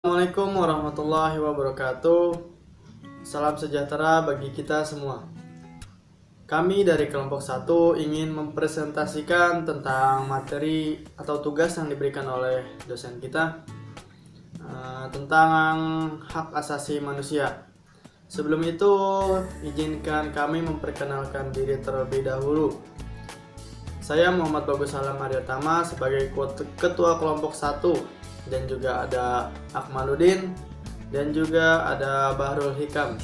Assalamualaikum warahmatullahi wabarakatuh. Salam sejahtera bagi kita semua. Kami dari kelompok 1 ingin mempresentasikan tentang materi atau tugas yang diberikan oleh dosen kita tentang hak asasi manusia. Sebelum itu, izinkan kami memperkenalkan diri terlebih dahulu. Saya Muhammad Bagus Salam Aryatama sebagai Ketua Kelompok 1, dan juga ada Akmaluddin, dan juga ada Bahrul Hikam.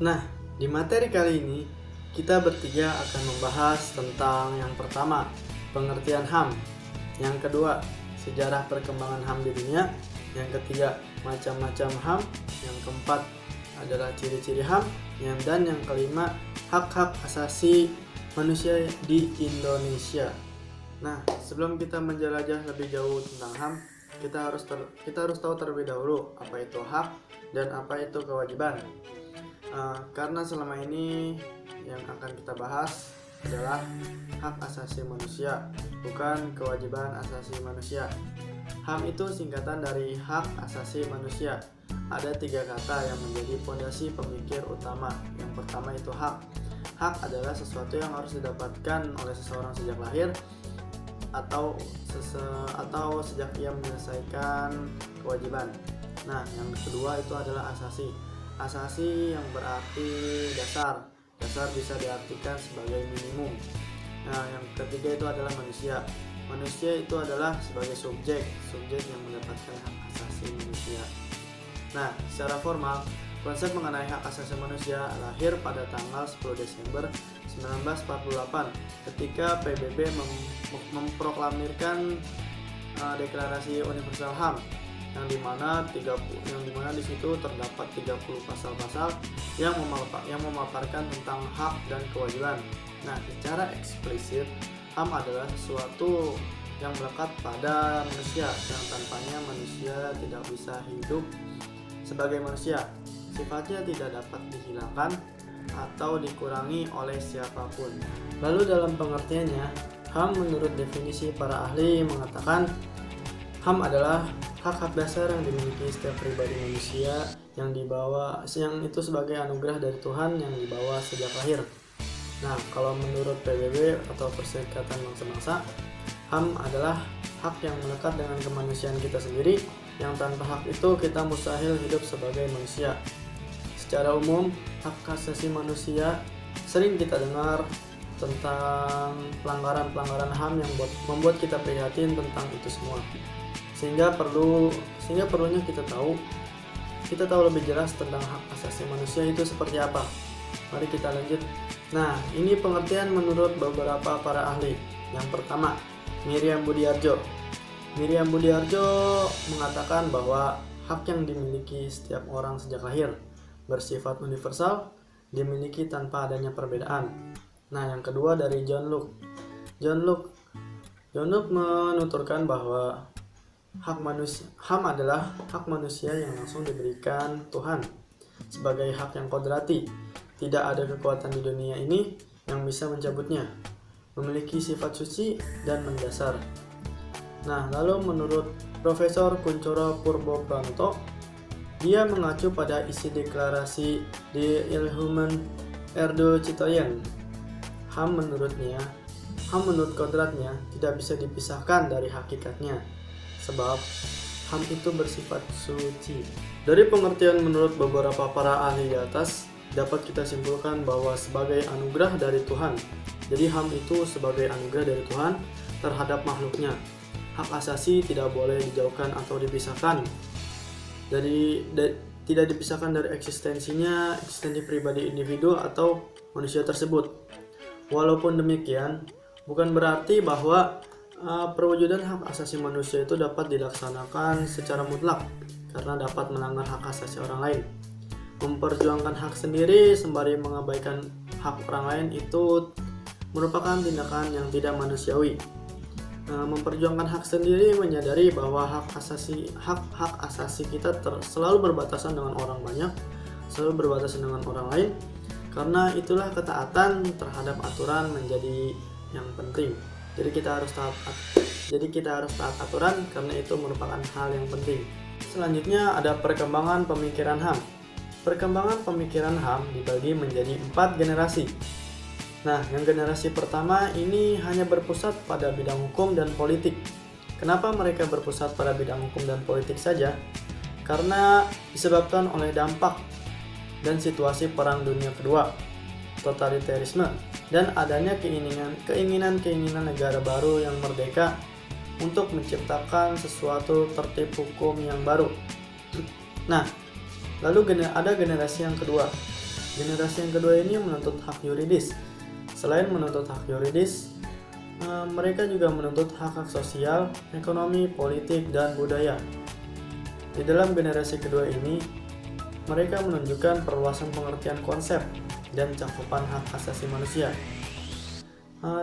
Nah, di materi kali ini kita bertiga akan membahas tentang yang pertama, pengertian HAM. Yang kedua, sejarah perkembangan HAM di dunia. Yang ketiga, macam-macam HAM. Yang keempat adalah ciri-ciri HAM. Dan yang kelima, hak-hak asasi manusia di Indonesia. Nah, sebelum kita menjelajah lebih jauh tentang HAM, kita harus tahu terlebih dahulu apa itu hak dan apa itu kewajiban. Karena selama ini yang akan kita bahas adalah hak asasi manusia, bukan kewajiban asasi manusia. HAM itu singkatan dari hak asasi manusia. Ada 3 kata yang menjadi fondasi pemikir utama. Yang pertama itu hak. Hak adalah sesuatu yang harus didapatkan oleh seseorang sejak lahir atau sejak ia menyelesaikan kewajiban. Nah, yang kedua itu adalah asasi. Asasi yang berarti dasar. Dasar bisa diartikan sebagai minimum. Nah, yang ketiga itu adalah manusia. Manusia itu adalah sebagai subjek yang mendapatkan hak asasi manusia. Nah, secara formal, konsep mengenai hak asasi manusia lahir pada tanggal 10 Desember 1948 ketika PBB memproklamirkan Deklarasi Universal HAM yang dimana di situ terdapat 30 pasal-pasal yang memaparkan tentang hak dan kewajiban. Nah, secara eksplisit HAM adalah sesuatu yang melekat pada manusia, yang tanpanya manusia tidak bisa hidup sebagai manusia. Sifatnya tidak dapat dihilangkan atau dikurangi oleh siapapun. Lalu dalam pengertiannya, HAM menurut definisi para ahli mengatakan HAM adalah hak-hak dasar yang dimiliki setiap pribadi manusia yang itu sebagai anugerah dari Tuhan yang dibawa sejak lahir. Nah, kalau menurut PBB atau Perserikatan Bangsa-Bangsa, HAM adalah hak yang melekat dengan kemanusiaan kita sendiri, yang tanpa hak itu kita mustahil hidup sebagai manusia. Secara umum, hak asasi manusia sering kita dengar tentang pelanggaran-pelanggaran HAM yang membuat kita prihatin tentang itu semua. Sehingga perlunya kita tahu lebih jelas tentang hak asasi manusia itu seperti apa. Mari kita lanjut. Nah, ini pengertian menurut beberapa para ahli. Yang pertama, Miriam Budiarjo. Miriam Budiarjo mengatakan bahwa hak yang dimiliki setiap orang sejak lahir bersifat universal, dimiliki tanpa adanya perbedaan. Nah, yang kedua dari John Locke. John Locke menuturkan bahwa HAM adalah hak manusia yang langsung diberikan Tuhan sebagai hak yang kodrati. Tidak ada kekuatan di dunia ini yang bisa mencabutnya. Memiliki sifat suci dan mendasar. Nah, lalu menurut Profesor Kuncoro Purbopranoto, dia mengacu pada isi deklarasi di Ilhuman Erdo Citoyen. HAM menurut kodratnya tidak bisa dipisahkan dari hakikatnya, sebab HAM itu bersifat suci. Dari pengertian menurut beberapa para ahli di atas, dapat kita simpulkan bahwa sebagai anugerah dari Tuhan. Jadi HAM itu sebagai anugerah dari Tuhan terhadap makhluknya. Hak asasi tidak boleh dijauhkan atau dipisahkan. Tidak dipisahkan dari eksistensi pribadi individu atau manusia tersebut. Walaupun demikian, bukan berarti bahwa perwujudan hak asasi manusia itu dapat dilaksanakan secara mutlak karena dapat melanggar hak asasi orang lain. Memperjuangkan hak sendiri sembari mengabaikan hak orang lain itu merupakan tindakan yang tidak manusiawi. Memperjuangkan hak sendiri menyadari bahwa hak asasi kita selalu berbatasan dengan orang banyak, selalu berbatasan dengan orang lain, karena itulah ketaatan terhadap aturan menjadi yang penting. Jadi kita harus taat aturan karena itu merupakan hal yang penting. Selanjutnya ada perkembangan pemikiran HAM. Perkembangan pemikiran HAM dibagi menjadi 4 generasi. Nah, yang generasi pertama ini hanya berpusat pada bidang hukum dan politik. Kenapa mereka berpusat pada bidang hukum dan politik saja? Karena disebabkan oleh dampak dan situasi Perang Dunia Kedua, totalitarisme, dan adanya keinginan negara baru yang merdeka untuk menciptakan sesuatu tertib hukum yang baru. Nah, lalu ada generasi yang kedua. Generasi yang kedua ini menuntut hak yuridis. Selain menuntut hak yuridis, mereka juga menuntut hak-hak sosial, ekonomi, politik, dan budaya. Di dalam generasi kedua ini, mereka menunjukkan perluasan pengertian konsep dan cakupan hak asasi manusia.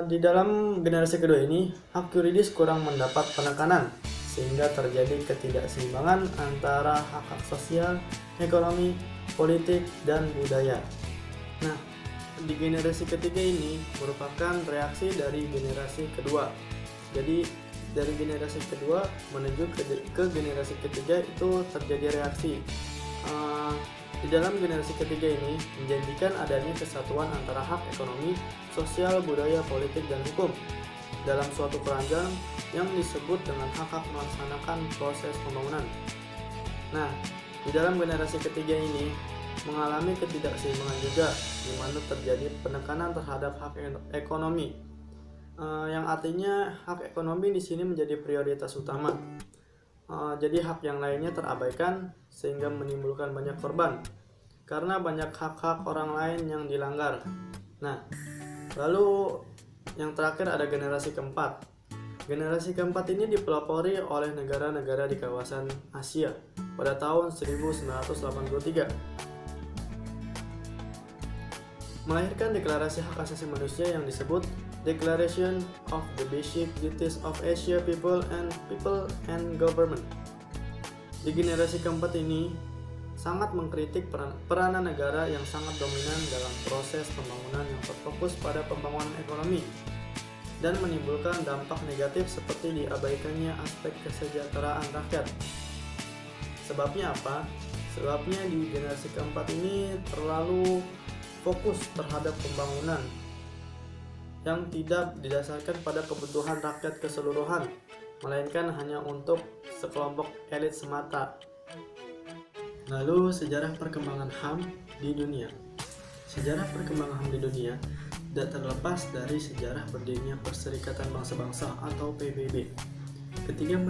Di dalam generasi kedua ini, hak yuridis kurang mendapat penekanan, sehingga terjadi ketidakseimbangan antara hak-hak sosial, ekonomi, politik, dan budaya. Nah, di generasi ketiga ini merupakan reaksi dari generasi kedua. Jadi dari generasi kedua menuju ke generasi ketiga itu terjadi reaksi. Di dalam generasi ketiga ini menjanjikan adanya kesatuan antara hak ekonomi, sosial, budaya, politik, dan hukum dalam suatu keranjang yang disebut dengan hak-hak melaksanakan proses pembangunan. Nah, di dalam generasi ketiga ini mengalami ketidakseimbangan juga, di mana terjadi penekanan terhadap hak ekonomi, yang artinya hak ekonomi di sini menjadi prioritas utama. Jadi hak yang lainnya terabaikan sehingga menimbulkan banyak korban karena banyak hak-hak orang lain yang dilanggar. Nah, lalu yang terakhir ada generasi keempat. Generasi keempat ini dipelopori oleh negara-negara di kawasan Asia pada tahun 1983. Melahirkan deklarasi hak asasi manusia yang disebut Declaration of the Basic Duties of Asia People and Government. Di generasi keempat ini sangat mengkritik peranan negara yang sangat dominan dalam proses pembangunan yang berfokus pada pembangunan ekonomi dan menimbulkan dampak negatif seperti diabaikannya aspek kesejahteraan rakyat. Sebabnya apa? Sebabnya di generasi keempat ini terlalu fokus terhadap pembangunan yang tidak didasarkan pada kebutuhan rakyat keseluruhan, melainkan hanya untuk sekelompok elit semata. Lalu sejarah perkembangan HAM di dunia. Sejarah perkembangan HAM di dunia tidak terlepas dari sejarah berdirinya Perserikatan Bangsa-Bangsa atau PBB. Ketika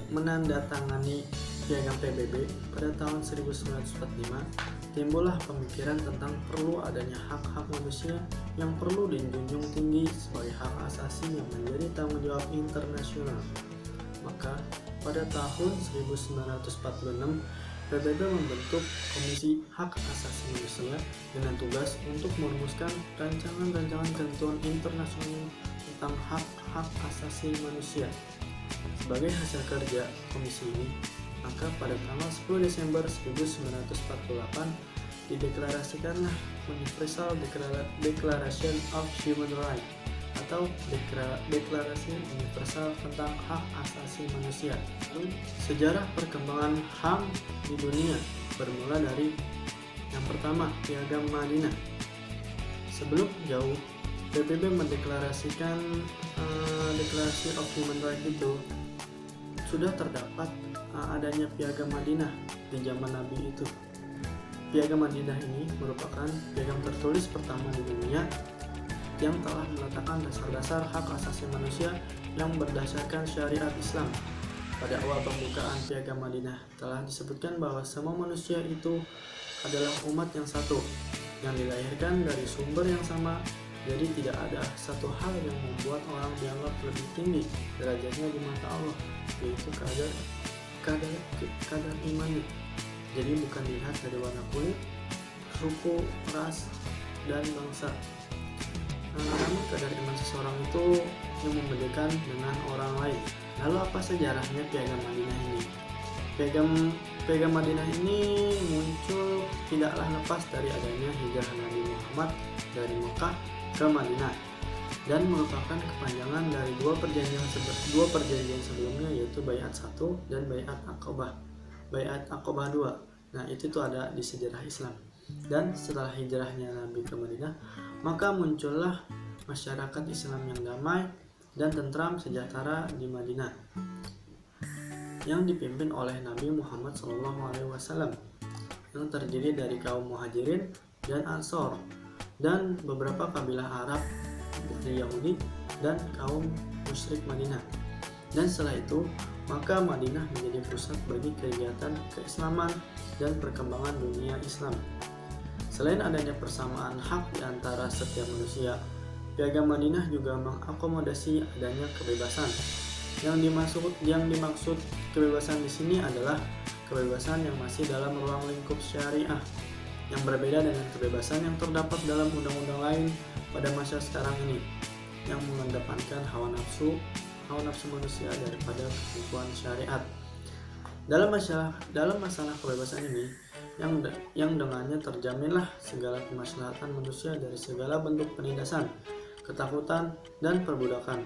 menandatangani Piagam PBB pada tahun 1945, timbullah pemikiran tentang perlu adanya hak-hak manusia yang perlu dijunjung tinggi sebagai hak asasi yang menjadi tanggung jawab internasional. Maka pada tahun 1946, PBB membentuk Komisi Hak Asasi Manusia dengan tugas untuk merumuskan rancangan-rancangan ketentuan internasional tentang hak-hak asasi manusia. Sebagai hasil kerja komisi ini, maka pada tanggal 10 Desember 1948 dideklarasikanlah Universal Declaration of Human Rights atau Deklarasi Universal tentang Hak Asasi Manusia. Lalu, sejarah perkembangan HAM di dunia bermula dari yang pertama, Piagam Madinah. Sebelum jauh, PBB mendeklarasikan Declaration of Human Rights itu sudah terdapat adanya Piagam Madinah di zaman Nabi itu. Piagam Madinah ini merupakan piagam tertulis pertama di dunia yang telah meletakkan dasar-dasar hak asasi manusia yang berdasarkan syariat Islam. Pada awal pembukaan Piagam Madinah telah disebutkan bahwa semua manusia itu adalah umat yang satu, yang dilahirkan dari sumber yang sama, jadi tidak ada satu hal yang membuat orang dianggap lebih tinggi derajatnya di mata Allah, yaitu kadar imannya. Jadi bukan dilihat dari warna kulit, suku, ras, dan bangsa. Namun kadar iman seseorang itu yang membedakan dengan orang lain. Lalu apa sejarahnya Piagam Madinah ini? Piagam Madinah ini muncul tidaklah lepas dari adanya hijrah Nabi Muhammad dari Mekah ke Madinah dan merupakan kepanjangan dari dua perjanjian sebelumnya, yaitu Baiat 1 dan Baiat Aqabah. Baiat Aqabah II. Nah, itu tuh ada di sejarah Islam. Dan setelah hijrahnya Nabi ke Madinah, maka muncullah masyarakat Islam yang damai dan tentram sejahtera di Madinah yang dipimpin oleh Nabi Muhammad SAW, yang terdiri dari kaum Muhajirin dan Ansor dan beberapa kabilah Arab dari Yahudi dan kaum musyrik Madinah. Dan setelah itu, maka Madinah menjadi pusat bagi kegiatan keislaman dan perkembangan dunia Islam. Selain adanya persamaan hak di antara setiap manusia, Piagam Madinah juga mengakomodasi adanya kebebasan. Yang dimaksud kebebasan di sini adalah kebebasan yang masih dalam ruang lingkup syariah, yang berbeda dengan kebebasan yang terdapat dalam undang-undang lain pada masa sekarang ini, yang mengedepankan hawa nafsu manusia daripada ketentuan syariat. Dalam masalah kebebasan ini, yang dengannya terjaminlah segala kemaslahatan manusia dari segala bentuk penindasan, ketakutan, dan perbudakan.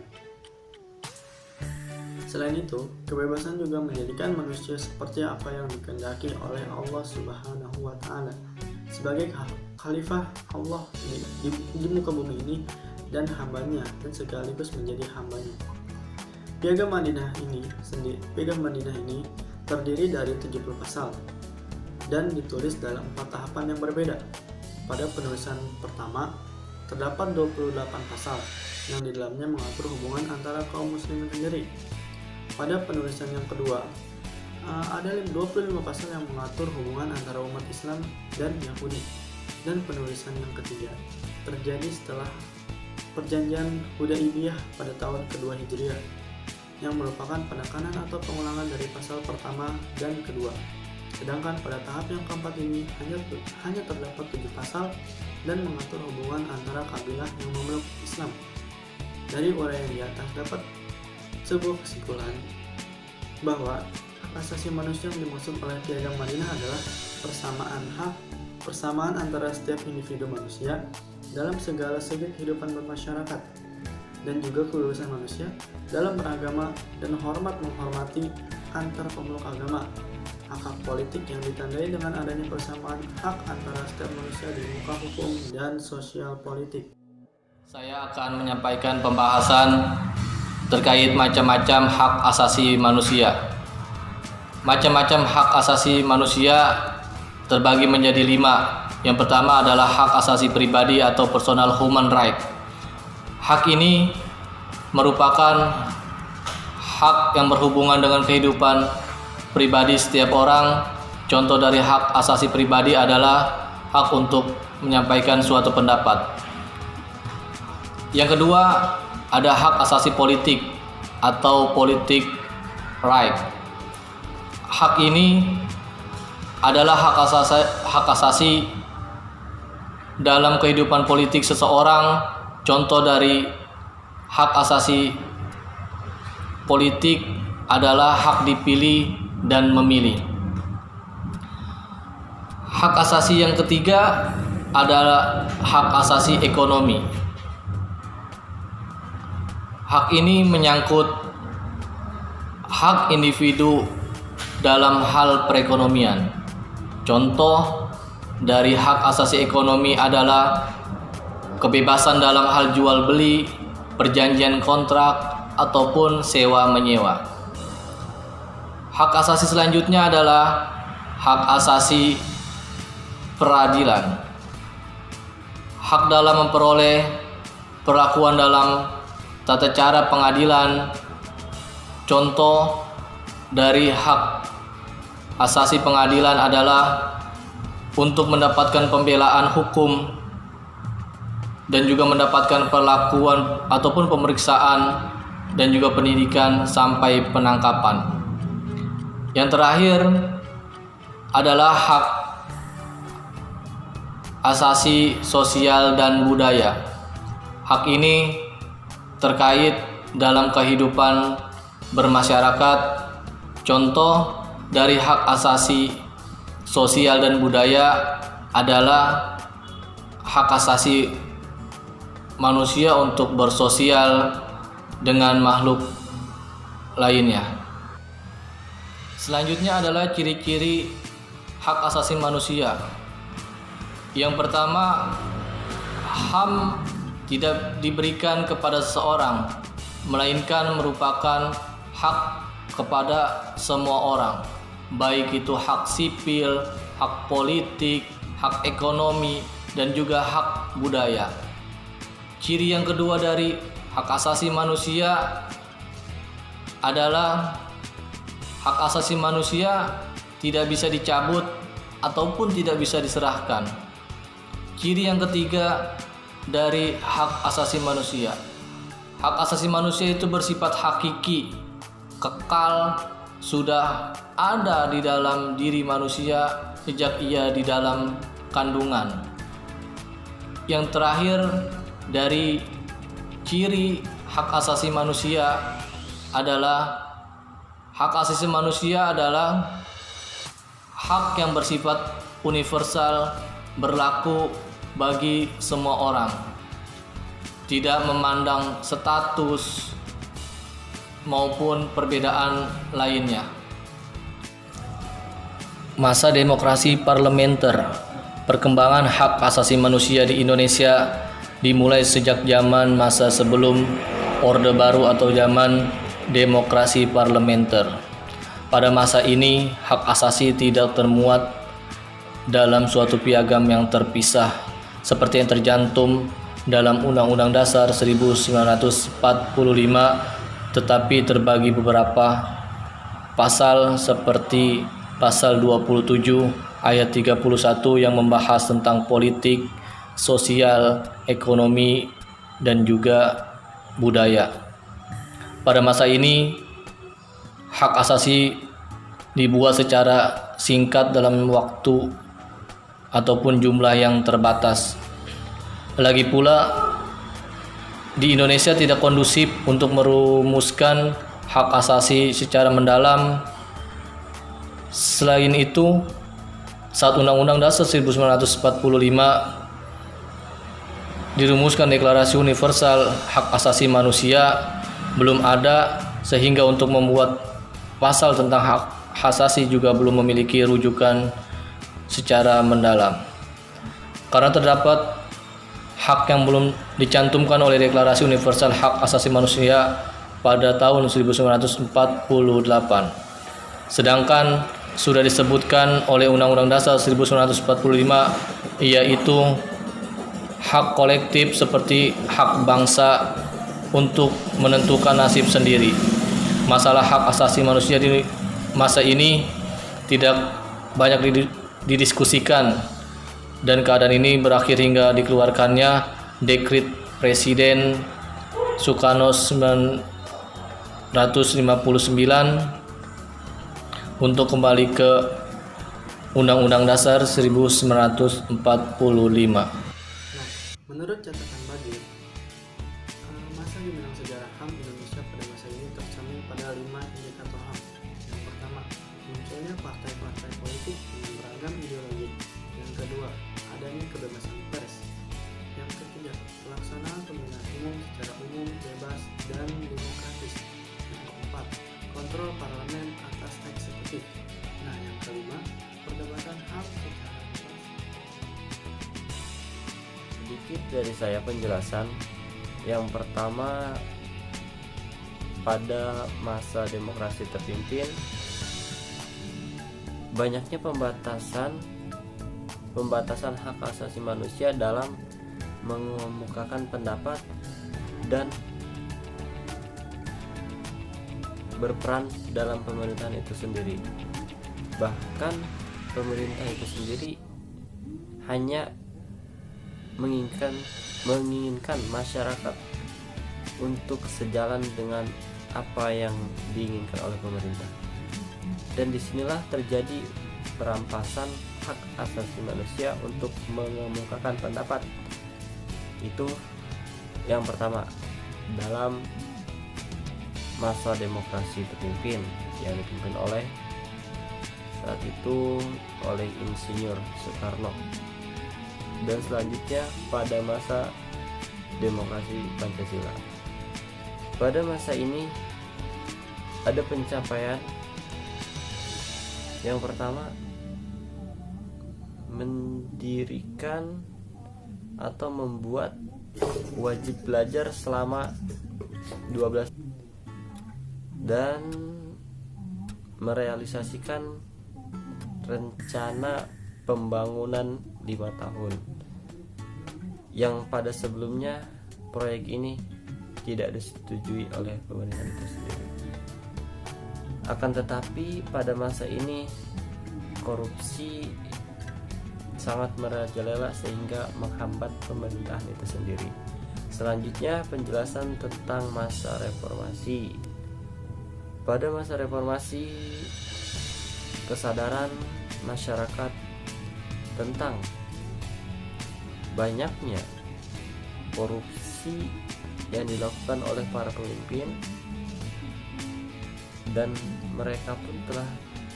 Selain itu, kebebasan juga menjadikan manusia seperti apa yang dikehendaki oleh Allah Subhanahu wa Ta'ala sebagai khalifah Allah di muka bumi ini dan hambanya, dan sekaligus menjadi hambanya. Piagam Madinah ini terdiri dari 70 pasal dan ditulis dalam 4 tahapan yang berbeda. Pada penulisan pertama, terdapat 28 pasal yang di dalamnya mengatur hubungan antara kaum muslimin sendiri. Pada penulisan yang kedua, ada 25 pasal yang mengatur hubungan antara umat Islam dan Yahudi. Dan penulisan yang ketiga terjadi setelah perjanjian Hudaibiyah pada tahun kedua Hijriah, yang merupakan penekanan atau pengulangan dari pasal pertama dan kedua. Sedangkan pada tahap yang keempat ini hanya terdapat 7 pasal dan mengatur hubungan antara kabilah yang memeluk Islam. Dari uraian di atas dapat sebuah kesimpulan bahwa hak asasi manusia yang dimaksud oleh Piagam Madinah adalah persamaan antara setiap individu manusia dalam segala segi kehidupan bermasyarakat, dan juga kebebasan manusia dalam beragama dan menghormati antar pemeluk agama. Hak politik yang ditandai dengan adanya persamaan hak antara setiap manusia di muka hukum dan sosial politik. Saya akan menyampaikan pembahasan terkait macam-macam hak asasi manusia. Macam-macam hak asasi manusia terbagi menjadi 5. Yang pertama adalah hak asasi pribadi atau personal human right. Hak ini merupakan hak yang berhubungan dengan kehidupan pribadi setiap orang. Contoh dari hak asasi pribadi adalah hak untuk menyampaikan suatu pendapat. Yang kedua, ada hak asasi politik atau politik right. Hak ini adalah hak asasi dalam kehidupan politik seseorang. Contoh dari hak asasi politik adalah hak dipilih dan memilih. Hak asasi yang ketiga adalah hak asasi ekonomi. Hak ini menyangkut hak individu dalam hal perekonomian. Contoh dari hak asasi ekonomi adalah kebebasan dalam hal jual beli, perjanjian kontrak, ataupun sewa menyewa. Hak asasi selanjutnya adalah hak asasi peradilan. Hak dalam memperoleh perlakuan dalam tata cara pengadilan. Contoh dari hak asasi pengadilan adalah untuk mendapatkan pembelaan hukum dan juga mendapatkan perlakuan ataupun pemeriksaan dan juga pendidikan sampai penangkapan. Yang terakhir adalah hak asasi sosial dan budaya. Hak ini terkait dalam kehidupan bermasyarakat. Contoh dari hak asasi sosial dan budaya adalah hak asasi manusia untuk bersosial dengan makhluk lainnya. Selanjutnya adalah ciri-ciri hak asasi manusia. Yang pertama, HAM tidak diberikan kepada seseorang, melainkan merupakan hak kepada semua orang, baik itu hak sipil, hak politik, hak ekonomi, dan juga hak budaya. Ciri yang kedua dari hak asasi manusia adalah hak asasi manusia tidak bisa dicabut ataupun tidak bisa diserahkan. Ciri yang ketiga dari hak asasi manusia. Hak asasi manusia itu bersifat hakiki, kekal, sudah ada di dalam diri manusia sejak ia di dalam kandungan. Yang terakhir dari ciri hak asasi manusia adalah hak asasi manusia adalah hak yang bersifat universal, berlaku bagi semua orang, tidak memandang status maupun perbedaan lainnya. Masa demokrasi parlementer. Perkembangan hak asasi manusia di Indonesia dimulai sejak zaman masa sebelum Orde Baru atau zaman demokrasi parlementer. Pada masa ini, hak asasi tidak termuat dalam suatu piagam yang terpisah seperti yang tercantum dalam Undang-Undang Dasar 1945, tetapi terbagi beberapa pasal seperti pasal 27 ayat 31 yang membahas tentang politik, sosial, ekonomi, dan juga budaya. Pada masa ini, hak asasi dibuat secara singkat dalam waktu ataupun jumlah yang terbatas. Lagi pula, di Indonesia tidak kondusif untuk merumuskan hak asasi secara mendalam. Selain itu, saat Undang-Undang Dasar 1945 dirumuskan Deklarasi Universal Hak Asasi Manusia, belum ada, sehingga untuk membuat pasal tentang hak asasi juga belum memiliki rujukan secara mendalam. Karena terdapat hak yang belum dicantumkan oleh Deklarasi Universal Hak Asasi Manusia pada tahun 1948. Sedangkan sudah disebutkan oleh Undang-Undang Dasar 1945, yaitu hak kolektif seperti hak bangsa untuk menentukan nasib sendiri. Masalah hak asasi manusia di masa ini tidak banyak didiskusikan, dan keadaan ini berakhir hingga dikeluarkannya Dekret Presiden Soekarno 1959 untuk kembali ke Undang-Undang Dasar 1945. Menurut catatan Bagir, masa dimenang sejarah HAM Indonesia pada masa ini tercermin pada 5 indikator HAM. Yang pertama, munculnya partai-partai politik dengan beragam ideologi. Yang kedua, adanya kebebasan pers. Yang ketiga, pelaksanaan pemilihan umum secara umum, bebas, dan demokratis. Yang keempat, kontrol parlemen atas eksekutif. Nah, yang kelima, perdebatan HAM secara luas. Sedikit dari saya penjelasan. Yang pertama, pada masa demokrasi terpimpin, banyaknya pembatasan hak asasi manusia dalam mengemukakan pendapat dan berperan dalam pemerintahan itu sendiri. Bahkan pemerintah itu sendiri hanya menginginkan masyarakat untuk sejalan dengan apa yang diinginkan oleh pemerintah. Dan disinilah terjadi perampasan hak asasi manusia untuk mengemukakan pendapat. Itu yang pertama dalam masa demokrasi terpimpin yang dipimpin oleh saat itu oleh Insinyur Soekarno. Dan selanjutnya pada masa demokrasi Pancasila. Pada masa ini ada pencapaian Yang pertama, mendirikan atau membuat wajib belajar selama 12 dan merealisasikan rencana pembangunan 5 tahun yang pada sebelumnya proyek ini tidak disetujui oleh pemerintah itu sendiri. Akan tetapi pada masa ini korupsi sangat merajalela sehingga menghambat pemerintahan itu sendiri. Selanjutnya, penjelasan tentang masa reformasi. Pada masa reformasi, kesadaran masyarakat tentang banyaknya korupsi yang dilakukan oleh para pemimpin, dan mereka pun telah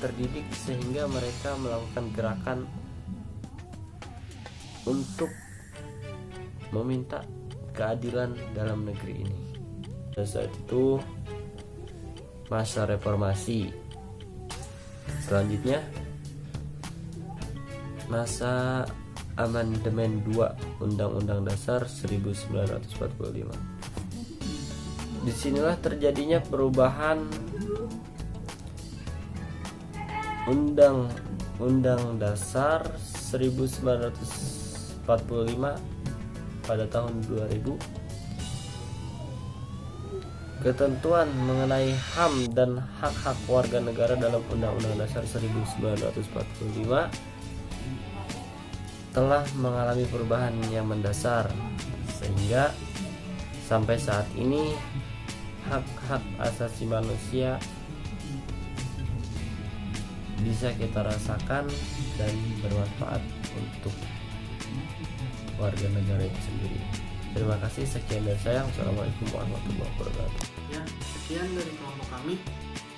terdidik sehingga mereka melakukan gerakan untuk meminta keadilan dalam negeri ini. Pada saat itu masa reformasi. Selanjutnya masa amandemen 2 Undang-Undang Dasar 1945. Disinilah terjadinya perubahan Undang-Undang Dasar 1945 pada tahun 2000. Ketentuan mengenai HAM dan hak-hak warga negara dalam Undang-Undang Dasar 1945 telah mengalami perubahan yang mendasar, sehingga sampai saat ini hak-hak asasi manusia bisa kita rasakan dan bermanfaat untuk warga negara itu sendiri. Terima kasih, sekian dari saya. Wassalamualaikum warahmatullahi wabarakatuh. Ya, sekian dari kelompok kami.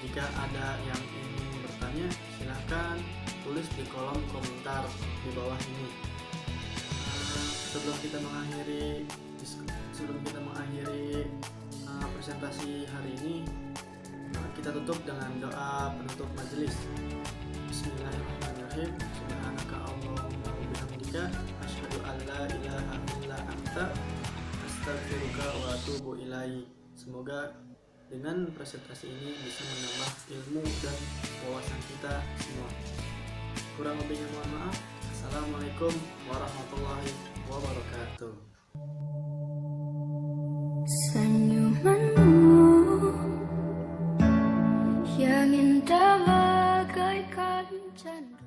Jika ada yang ingin bertanya, silahkan tulis di kolom komentar di bawah ini. Sebelum kita mengakhiri presentasi hari ini, kita tutup dengan doa penutup majelis. Bismillahirrahmanirrahim. Subhanaka Allahumma wa bihamdika asyhadu an la ilaha illa anta astaghfiruka wa atubu ilaik. Semoga dengan presentasi ini bisa menambah ilmu dan wawasan kita semua. Kurang lebihnya mohon maaf. Assalamualaikum warahmatullahi wabarakatuh. Senyumanmu yang indah bagaikan canda.